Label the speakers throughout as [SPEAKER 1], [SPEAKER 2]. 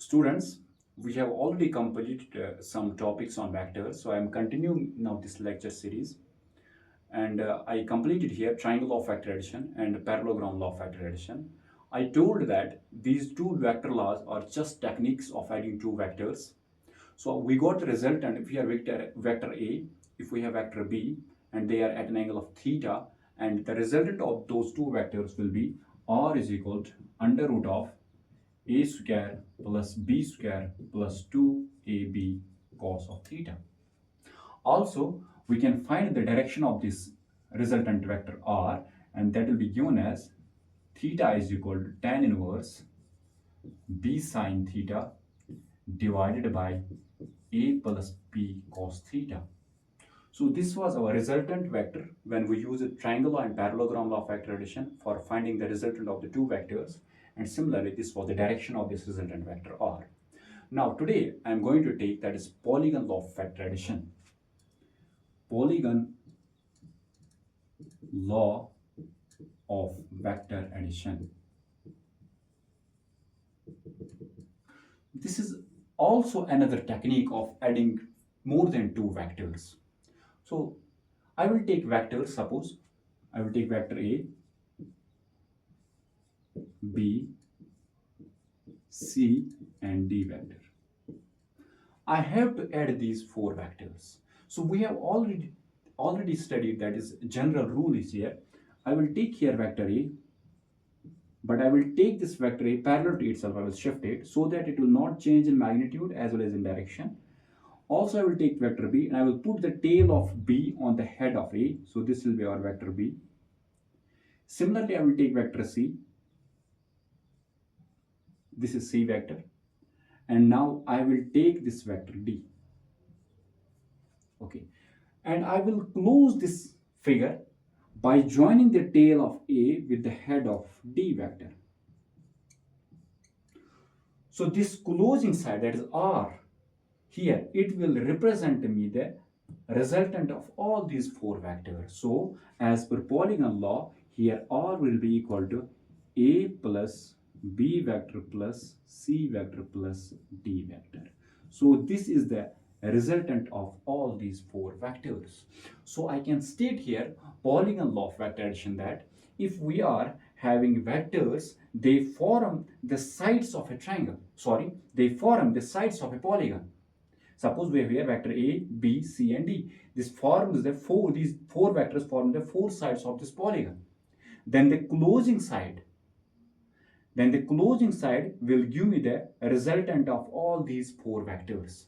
[SPEAKER 1] Students, we have already completed some topics on vectors, so I am continuing now this lecture series. And I completed here triangle law of vector addition and parallelogram law of vector addition. I told that these two vector laws are just techniques of adding two vectors. So we got the resultant if we have vector A, if we have vector B, and they are at an angle of theta, and the resultant of those two vectors will be r is equal to under root of a square plus b square plus 2ab cos of theta. Also, we can find the direction of this resultant vector r, and that will be given as theta is equal to tan inverse b sine theta divided by a plus b cos theta. So this was our resultant vector when we use a triangle law and parallelogram law of vector addition for finding the resultant of the two vectors. And similarly, this was the direction of this resultant vector r. Now today I am going to take that is Polygon law of vector addition. Polygon law of vector addition. This is also another technique of adding more than two vectors. So I will take vectors, suppose I will take vector A, B, C and D vector. I have to add these four vectors. So we have already studied that is general rule is here. I will take here vector A, but I will take this vector A parallel to itself. I will shift it so that it will not change in magnitude as well as in direction. Also, I will take vector B and I will put the tail of B on the head of A. So this will be our vector B. Similarly, I will take vector C. This is C vector. And now I will take this vector D. Okay. And I will close this figure by joining the tail of A with the head of D vector. So this closing side, that is R, here it will represent me the resultant of all these four vectors. So as per Polygon law, here R will be equal to A plus B vector plus C vector plus D vector. So this is the resultant of all these four vectors. So I can state here Polygon law of vector addition that if we are having vectors, they form the sides of a triangle. They form the sides of a polygon. Suppose we have here vector A, B, C and D. These four vectors form the four sides of this polygon. Then the closing side will give me the resultant of all these four vectors.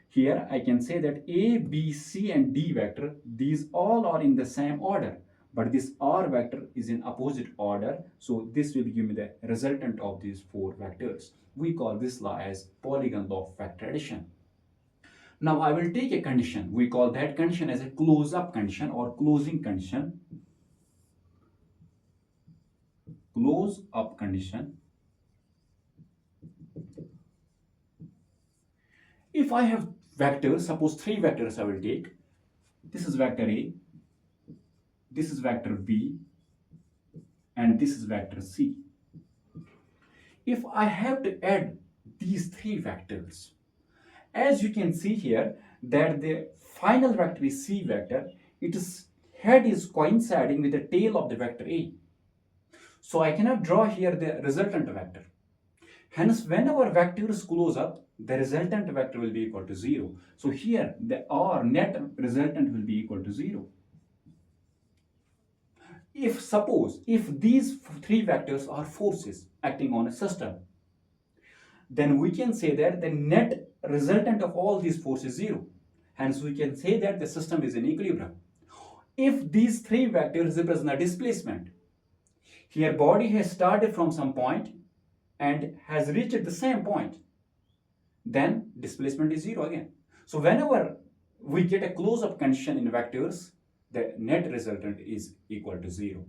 [SPEAKER 1] Here I can say that A, B, C and D vector, these all are in the same order, but this R vector is in opposite order. So this will give me the resultant of these four vectors. We call this law as Polygon law of vector addition. Now I will take a condition. We call that condition as a close-up condition or closing condition. Close-up condition. If I have vectors, suppose three vectors I will take. This is vector A, this is vector B, and this is vector C. If I have to add these three vectors, as you can see here that the final vector is C vector, its head is coinciding with the tail of the vector A. So I cannot draw here the resultant vector. Hence, when our vectors close up, the resultant vector will be equal to 0. So here the R net resultant will be equal to 0. If these three vectors are forces acting on a system, then we can say that the net resultant of all these forces is 0. Hence, we can say that the system is in equilibrium. If these three vectors represent a displacement, here body has started from some point and has reached the same point, then displacement is 0 again. So whenever we get a close-up condition in vectors, the net resultant is equal to 0.